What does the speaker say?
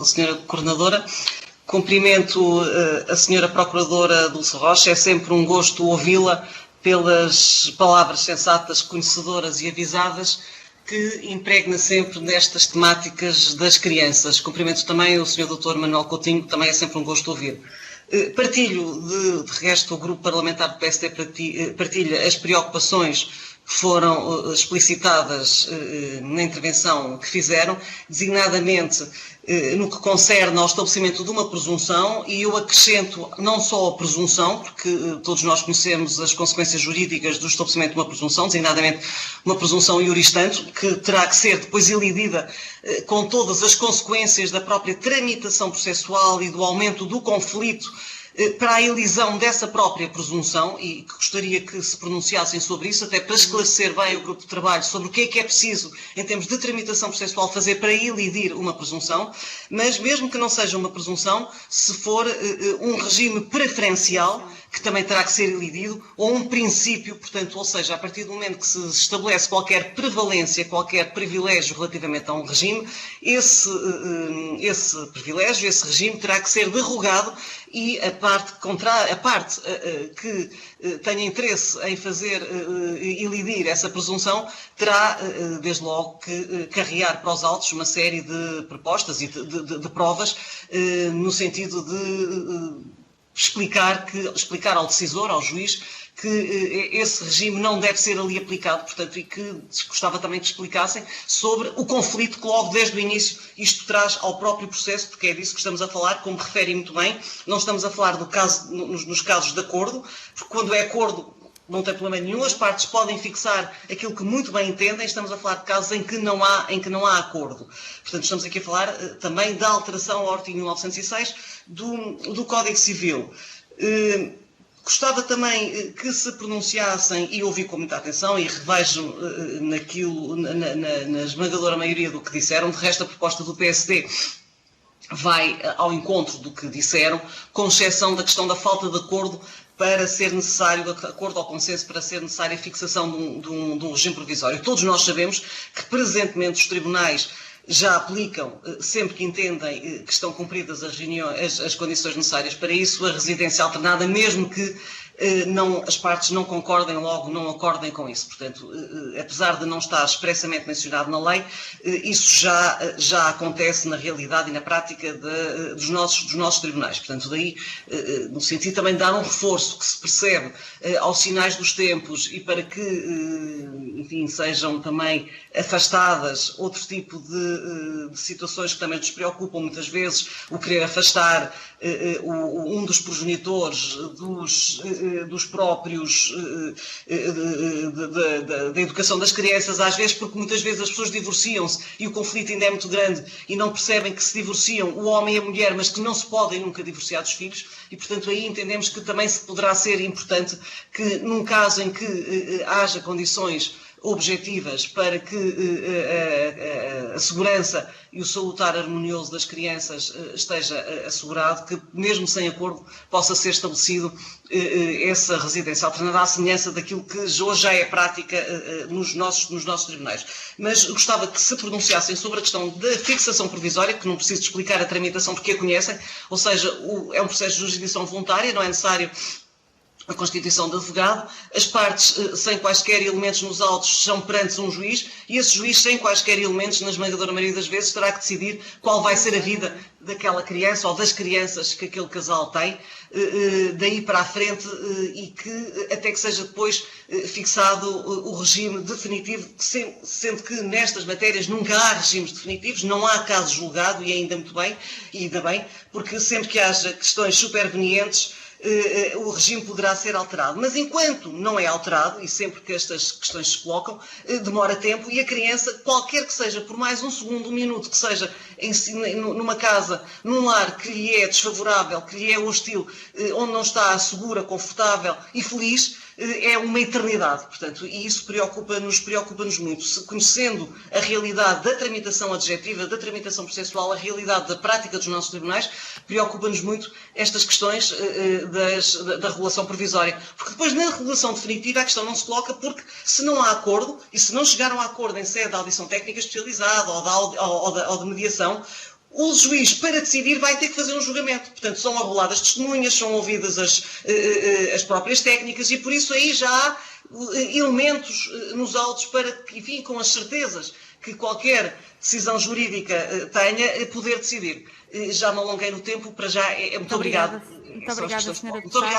Senhora Coordenadora. Cumprimento a Senhora Procuradora Dulce Rocha, é sempre um gosto ouvi-la pelas palavras sensatas, conhecedoras e avisadas que impregna sempre nestas temáticas das crianças. Cumprimento também o Sr. Dr. Manuel Coutinho, também é sempre um gosto ouvir. Partilho, de resto, o Grupo Parlamentar do PSD partilha as preocupações que foram explicitadas na intervenção que fizeram, designadamente no que concerne ao estabelecimento de uma presunção, e eu acrescento não só a presunção, porque todos nós conhecemos as consequências jurídicas do estabelecimento de uma presunção, designadamente uma presunção iuris tanto, que terá que ser depois elidida com todas as consequências da própria tramitação processual e do aumento do conflito para a elisão dessa própria presunção, e que gostaria que se pronunciassem sobre isso, até para esclarecer bem o grupo de trabalho sobre o que é preciso, em termos de tramitação processual, fazer para elidir uma presunção, mas mesmo que não seja uma presunção, se for um regime preferencial, que também terá que ser elidido, ou um princípio, portanto, ou seja, a partir do momento que se estabelece qualquer prevalência, qualquer privilégio relativamente a um regime, esse privilégio, esse regime terá que ser derrogado, e a parte que tenha interesse em fazer elidir essa presunção terá, desde logo, que carregar para os autos uma série de propostas e de provas no sentido de explicar ao decisor, ao juiz, que esse regime não deve ser ali aplicado, portanto, e que gostava também que explicassem sobre o conflito que logo desde o início isto traz ao próprio processo, porque é disso que estamos a falar, como refere muito bem, não estamos a falar nos casos de acordo, porque quando é acordo não tem problema nenhum, as partes podem fixar aquilo que muito bem entendem, estamos a falar de casos em que não há acordo. Portanto, estamos aqui a falar também da alteração ao artigo 1906 do Código Civil. Gostava também que se pronunciassem, e ouvi com muita atenção, e revejo na esmagadora maioria do que disseram, de resto a proposta do PSD vai ao encontro do que disseram, com exceção da questão da falta de acordo para ser necessário, de acordo ao consenso, para ser necessária a fixação de um regime provisório. Todos nós sabemos que presentemente os tribunais já aplicam, sempre que entendem que estão cumpridas as condições necessárias para isso, a residência alternada, mesmo que as partes não concordem, logo não acordem com isso. Portanto, apesar de não estar expressamente mencionado na lei, isso já acontece na realidade e na prática dos nossos tribunais. Portanto, daí, no sentido também de dar um reforço que se percebe aos sinais dos tempos, e para que, enfim, sejam também afastadas outro tipo de situações que também nos preocupam muitas vezes, o querer afastar um dos progenitores dos próprios da educação das crianças, às vezes, porque muitas vezes as pessoas divorciam-se e o conflito ainda é muito grande e não percebem que se divorciam o homem e a mulher, mas que não se podem nunca divorciar dos filhos, e portanto aí entendemos que também se poderá ser importante que, num caso em que haja condições objetivas para que a segurança e o salutar harmonioso das crianças esteja assegurado, que mesmo sem acordo possa ser estabelecido essa residência alternada, à semelhança daquilo que hoje já é prática nos nossos tribunais. Mas gostava que se pronunciassem sobre a questão da fixação provisória, que não preciso explicar a tramitação porque a conhecem, ou seja, é um processo de jurisdição voluntária, não é necessário a constituição de advogado, as partes sem quaisquer elementos nos autos são perante um juiz, e esse juiz, sem quaisquer elementos, na esmagadora maioria das vezes, terá que decidir qual vai ser a vida daquela criança ou das crianças que aquele casal tem, daí para a frente, e que até que seja depois fixado o regime definitivo, sendo que nestas matérias nunca há regimes definitivos, não há caso julgado, e ainda muito bem, e ainda bem, porque sempre que haja questões supervenientes, o regime poderá ser alterado. Mas enquanto não é alterado, e sempre que estas questões se colocam, demora tempo, e a criança, qualquer que seja, por mais um segundo, um minuto que seja numa casa, num lar que lhe é desfavorável, que lhe é hostil, onde não está segura, confortável e feliz, é uma eternidade. Portanto, e isso preocupa-nos muito. Conhecendo a realidade da tramitação adjetiva, da tramitação processual, a realidade da prática dos nossos tribunais, preocupa-nos muito estas questões da regulação provisória. Porque depois, na regulação definitiva, a questão não se coloca, porque se não há acordo, e se não chegaram a acordo em sede de audição técnica especializada ou de mediação, o juiz, para decidir, vai ter que fazer um julgamento. Portanto, são arroladas testemunhas, são ouvidas as próprias técnicas e, por isso, aí já há elementos nos autos para que, enfim, com as certezas que qualquer decisão jurídica tenha, poder decidir. Já me alonguei no tempo, para já, muito obrigada. Muito obrigada, Sra. Muito obrigada.